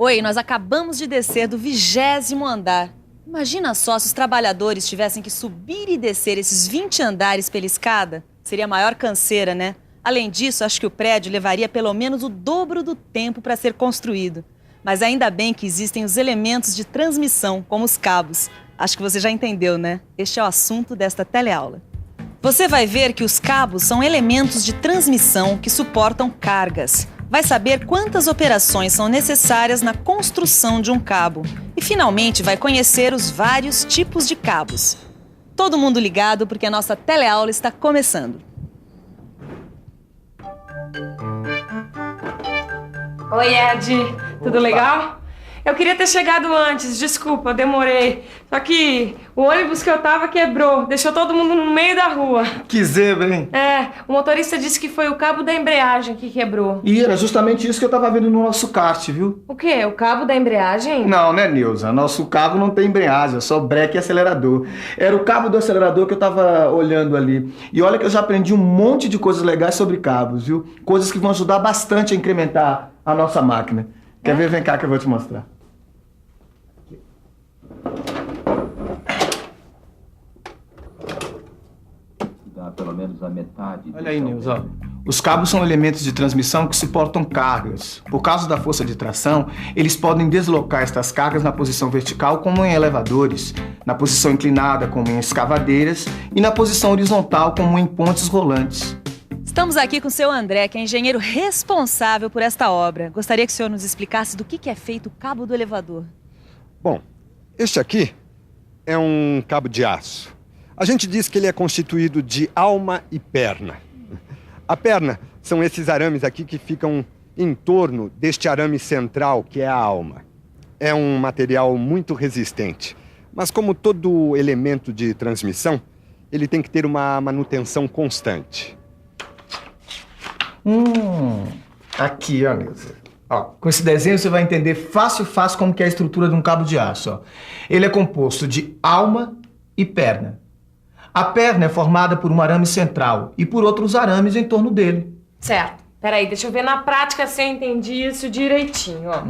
Oi, nós acabamos de descer do 20º andar. Imagina só se os trabalhadores tivessem que subir e descer esses 20 andares pela escada. Seria a maior canseira, né? Além disso, acho que o prédio levaria pelo menos o dobro do tempo para ser construído. Mas ainda bem que existem os elementos de transmissão, como os cabos. Acho que você já entendeu, né? Este é o assunto desta teleaula. Você vai ver que os cabos são elementos de transmissão que suportam cargas. Vai saber quantas operações são necessárias na construção de um cabo. E, finalmente, vai conhecer os vários tipos de cabos. Todo mundo ligado, porque a nossa teleaula está começando. Oi, Ed. Tudo legal? Eu queria ter chegado antes, desculpa, demorei. Só que o ônibus que eu tava quebrou, deixou todo mundo no meio da rua. Que zebra, hein? O motorista disse que foi o cabo da embreagem que quebrou. E era justamente isso que eu tava vendo no nosso kart, viu? O quê? O cabo da embreagem? Não, né, Nilza? Nosso cabo não tem embreagem, é só breque e acelerador. Era o cabo do acelerador que eu tava olhando ali. E olha que eu já aprendi um monte de coisas legais sobre cabos, viu? Coisas que vão ajudar bastante a incrementar a nossa máquina. Quer ver? Vem cá que eu vou te mostrar. Dá pelo menos a metade. Olha aí, Nilza. Os cabos são elementos de transmissão que suportam cargas. Por causa da força de tração, eles podem deslocar estas cargas na posição vertical, como em elevadores, na posição inclinada, como em escavadeiras, e na posição horizontal, como em pontes rolantes. Estamos aqui com o seu André, que é engenheiro responsável por esta obra. Gostaria que o senhor nos explicasse do que é feito o cabo do elevador. Bom, este aqui é um cabo de aço. A gente diz que ele é constituído de alma e perna. A perna são esses arames aqui que ficam em torno deste arame central, que é a alma. É um material muito resistente, mas como todo elemento de transmissão, ele tem que ter uma manutenção constante. Aqui, ó, Nilza. Ó, com esse desenho você vai entender fácil como que é a estrutura de um cabo de aço, ó. Ele é composto de alma e perna. A perna é formada por um arame central e por outros arames em torno dele. Certo. Peraí, deixa eu ver na prática se eu entendi isso direitinho, ó.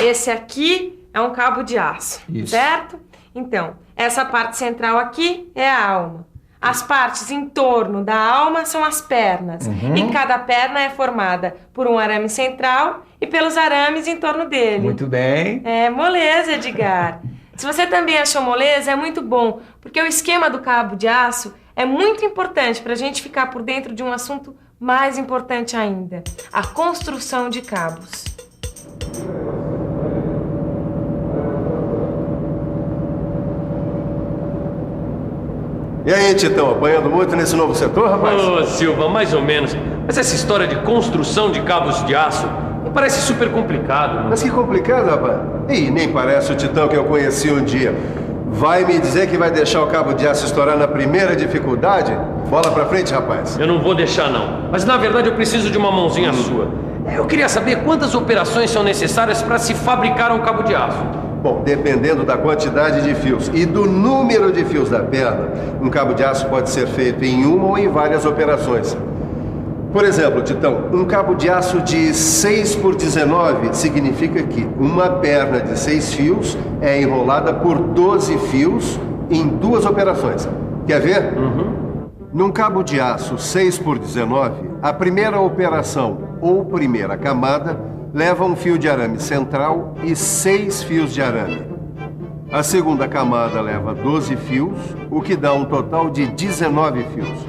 Esse aqui é um cabo de aço, Isso. certo? Então, essa parte central aqui é a alma. As partes em torno da alma são as pernas. E cada perna é formada por um arame central e pelos arames em torno dele. Muito bem. É moleza, Edgar. Se você também achou moleza, é muito bom, porque o esquema do cabo de aço é muito importante para a gente ficar por dentro de um assunto mais importante ainda: a construção de cabos. E aí, Titão, apanhando muito nesse novo setor, rapaz? Ô, Silva, mais ou menos. Mas essa história de construção de cabos de aço me parece super complicado. Né? Mas que complicado, rapaz. Ih, nem parece o Titão que eu conheci um dia. Vai me dizer que vai deixar o cabo de aço estourar na primeira dificuldade? Bola pra frente, rapaz. Eu não vou deixar, não. Mas, na verdade, eu preciso de uma mãozinha sua. Eu queria saber quantas operações são necessárias para se fabricar um cabo de aço. Bom, dependendo da quantidade de fios e do número de fios da perna, um cabo de aço pode ser feito em uma ou em várias operações. Por exemplo, Titão, um cabo de aço de 6x19 significa que uma perna de 6 fios é enrolada por 12 fios em 2 operações. Quer ver? Num cabo de aço 6x19, a primeira operação ou primeira camada leva um fio de arame central e 6 fios de arame. A segunda camada leva 12 fios, o que dá um total de 19 fios.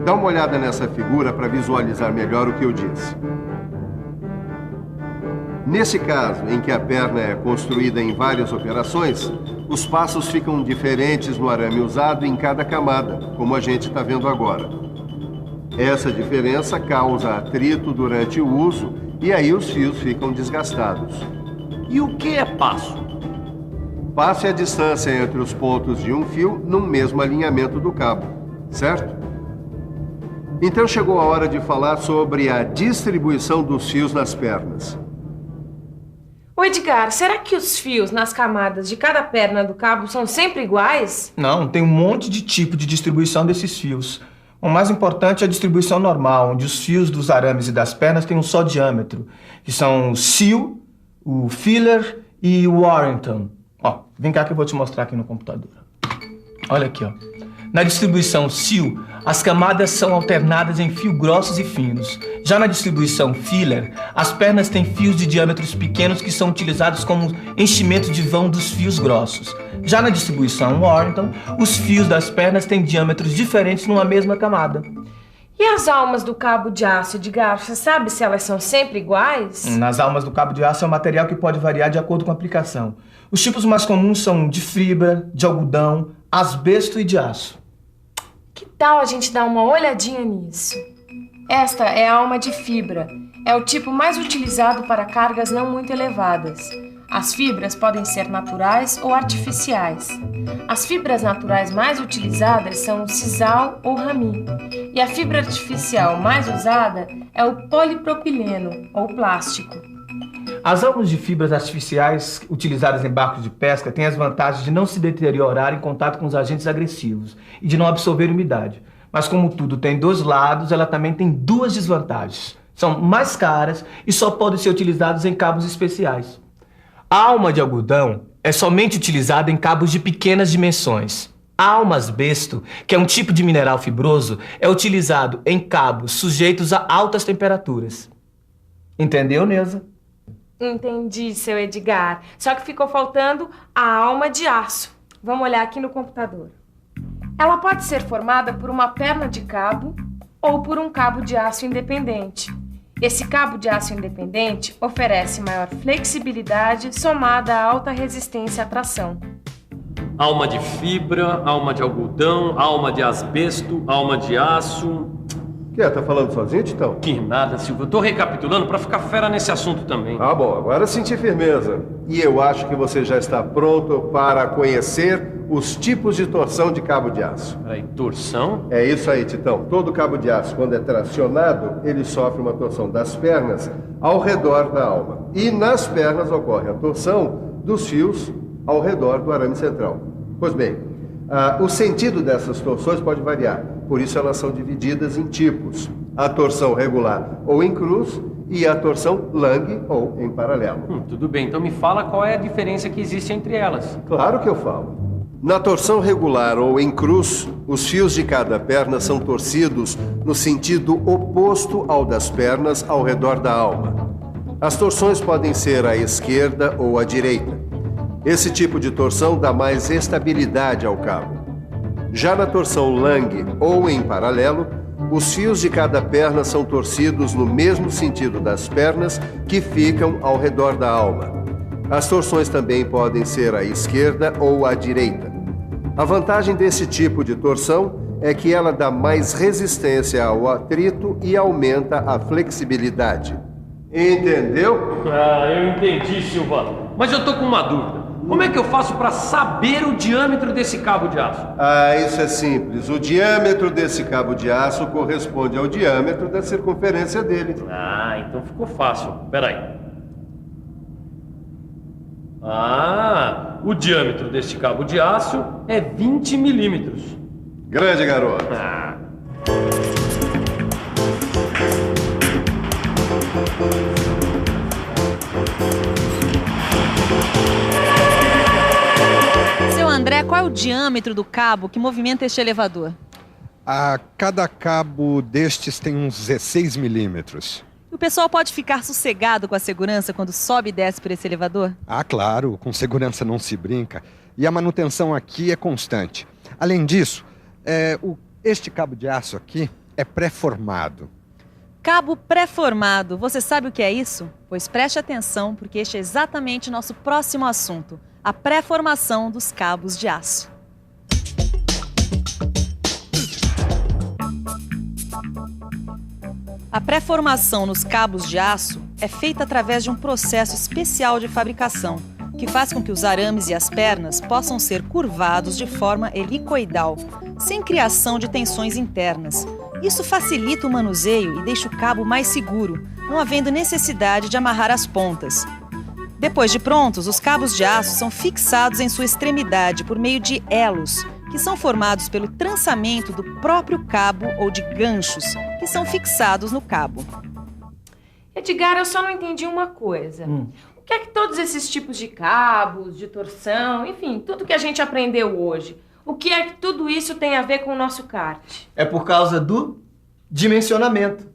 Dá uma olhada nessa figura para visualizar melhor o que eu disse. Nesse caso, em que a perna é construída em várias operações, os passos ficam diferentes no arame usado em cada camada, como a gente está vendo agora. Essa diferença causa atrito durante o uso e aí os fios ficam desgastados. E o que é passo? Passo é a distância entre os pontos de um fio num mesmo alinhamento do cabo, certo? Então chegou a hora de falar sobre a distribuição dos fios nas pernas. Ô Edgar, será que os fios nas camadas de cada perna do cabo são sempre iguais? Não, tem um monte de tipo de distribuição desses fios. O mais importante é a distribuição normal, onde os fios dos arames e das pernas têm um só diâmetro, que são o cio, o Filler e o Warrington. Ó, vem cá que eu vou te mostrar aqui no computador. Olha aqui, ó. Na distribuição Seal, as camadas são alternadas em fios grossos e finos. Já na distribuição Filler, as pernas têm fios de diâmetros pequenos que são utilizados como enchimento de vão dos fios grossos. Já na distribuição Warrington, os fios das pernas têm diâmetros diferentes numa mesma camada. E as almas do cabo de aço, Edgar, você sabe se elas são sempre iguais? Nas almas do cabo de aço é um material que pode variar de acordo com a aplicação. Os tipos mais comuns são de fibra, de algodão, asbesto e de aço. Que tal a gente dar uma olhadinha nisso? Esta é a alma de fibra. É o tipo mais utilizado para cargas não muito elevadas. As fibras podem ser naturais ou artificiais. As fibras naturais mais utilizadas são o sisal ou rami. E a fibra artificial mais usada é o polipropileno ou plástico. As almas de fibras artificiais utilizadas em barcos de pesca têm as vantagens de não se deteriorar em contato com os agentes agressivos e de não absorver umidade. Mas como tudo tem dois lados, ela também tem duas desvantagens. São mais caras e só podem ser utilizadas em cabos especiais. A alma de algodão é somente utilizada em cabos de pequenas dimensões. A alma asbesto, que é um tipo de mineral fibroso, é utilizado em cabos sujeitos a altas temperaturas. Entendeu, Neuza? Entendi, seu Edgar. Só que ficou faltando a alma de aço. Vamos olhar aqui no computador. Ela pode ser formada por uma perna de cabo ou por um cabo de aço independente. Esse cabo de aço independente oferece maior flexibilidade somada a alta resistência à tração. Alma de fibra, alma de algodão, alma de asbesto, alma de aço... Que tá falando sozinho, Titão? Que nada, Silvio. Eu tô recapitulando pra ficar fera nesse assunto também. Ah, bom, agora senti firmeza. E eu acho que você já está pronto para conhecer os tipos de torção de cabo de aço. Peraí, torção? É isso aí, Titão. Todo cabo de aço, quando é tracionado, ele sofre uma torção das pernas ao redor da alma. E nas pernas ocorre a torção dos fios ao redor do arame central. Pois bem, o sentido dessas torções pode variar. Por isso elas são divididas em tipos. A torção regular ou em cruz e a torção Lang ou em paralelo. Tudo bem, então me fala qual é a diferença que existe entre elas. Claro que eu falo. Na torção regular ou em cruz, os fios de cada perna são torcidos no sentido oposto ao das pernas ao redor da alma. As torções podem ser à esquerda ou à direita. Esse tipo de torção dá mais estabilidade ao cabo. Já na torção Lang ou em paralelo, os fios de cada perna são torcidos no mesmo sentido das pernas que ficam ao redor da alma. As torções também podem ser à esquerda ou à direita. A vantagem desse tipo de torção é que ela dá mais resistência ao atrito e aumenta a flexibilidade. Entendeu? Ah, eu entendi, Silva. Mas eu tô com uma dúvida. Como é que eu faço para saber o diâmetro desse cabo de aço? Ah, isso é simples. O diâmetro desse cabo de aço corresponde ao diâmetro da circunferência dele. Ah, então ficou fácil. Peraí. Ah, o diâmetro deste cabo de aço é 20 milímetros. Grande garoto. Ah. Seu André, qual é o diâmetro do cabo que movimenta este elevador? Cada cabo destes tem uns 16 milímetros. E o pessoal pode ficar sossegado com a segurança quando sobe e desce por esse elevador? Ah, claro, com segurança não se brinca. E a manutenção aqui é constante. Além disso, este cabo de aço aqui é pré-formado. Cabo pré-formado, você sabe o que é isso? Pois preste atenção, porque este é exatamente nosso próximo assunto, a pré-formação dos cabos de aço. A pré-formação nos cabos de aço é feita através de um processo especial de fabricação, que faz com que os arames e as pernas possam ser curvados de forma helicoidal, sem criação de tensões internas. Isso facilita o manuseio e deixa o cabo mais seguro, não havendo necessidade de amarrar as pontas. Depois de prontos, os cabos de aço são fixados em sua extremidade por meio de elos, que são formados pelo trançamento do próprio cabo ou de ganchos, que são fixados no cabo. Edgar, eu só não entendi uma coisa. O que é que todos esses tipos de cabos, de torção, enfim, tudo que a gente aprendeu hoje, o que é que tudo isso tem a ver com o nosso kart? É por causa do dimensionamento.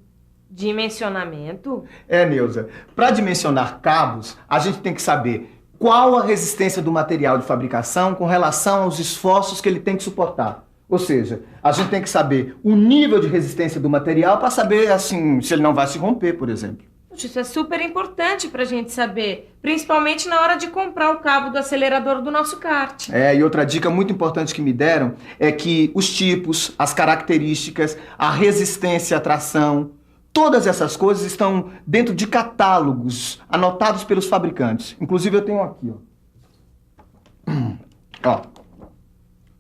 Dimensionamento? Neuza, para dimensionar cabos, a gente tem que saber qual a resistência do material de fabricação com relação aos esforços que ele tem que suportar. Ou seja, a gente tem que saber o nível de resistência do material para saber, assim, se ele não vai se romper, por exemplo. Isso é super importante pra gente saber, principalmente na hora de comprar o cabo do acelerador do nosso kart. E outra dica muito importante que me deram é que os tipos, as características, a resistência à tração, todas essas coisas estão dentro de catálogos anotados pelos fabricantes. Inclusive eu tenho aqui, ó.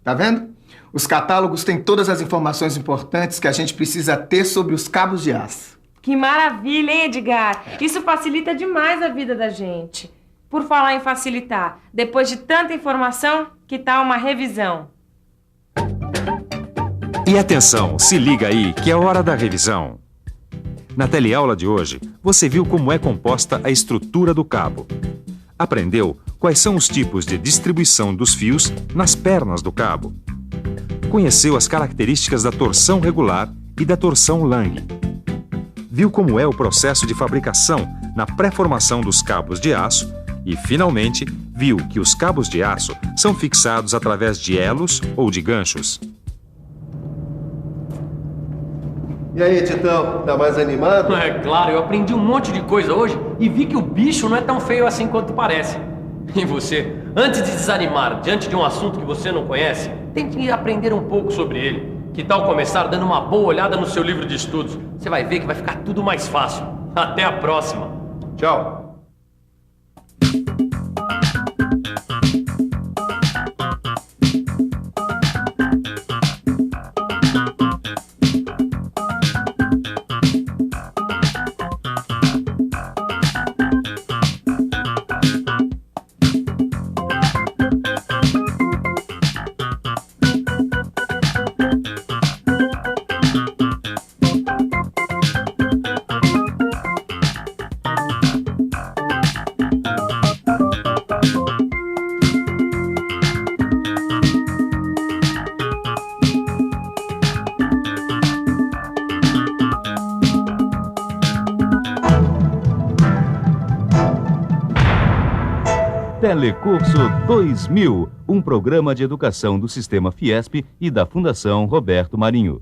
Tá vendo? Os catálogos têm todas as informações importantes que a gente precisa ter sobre os cabos de aço. Que maravilha, hein, Edgar? Isso facilita demais a vida da gente. Por falar em facilitar, depois de tanta informação, que tal uma revisão? E atenção, se liga aí que é hora da revisão. Na teleaula de hoje, você viu como é composta a estrutura do cabo. Aprendeu quais são os tipos de distribuição dos fios nas pernas do cabo. Conheceu as características da torção regular e da torção Lang. Viu como é o processo de fabricação na pré-formação dos cabos de aço e, finalmente, viu que os cabos de aço são fixados através de elos ou de ganchos. E aí, Titão, tá mais animado? É claro, eu aprendi um monte de coisa hoje e vi que o bicho não é tão feio assim quanto parece. E você, antes de desanimar diante de um assunto que você não conhece, tente aprender um pouco sobre ele. Que tal começar dando uma boa olhada no seu livro de estudos? Você vai ver que vai ficar tudo mais fácil. Até a próxima. Tchau. Telecurso 2000, um programa de educação do Sistema Fiesp e da Fundação Roberto Marinho.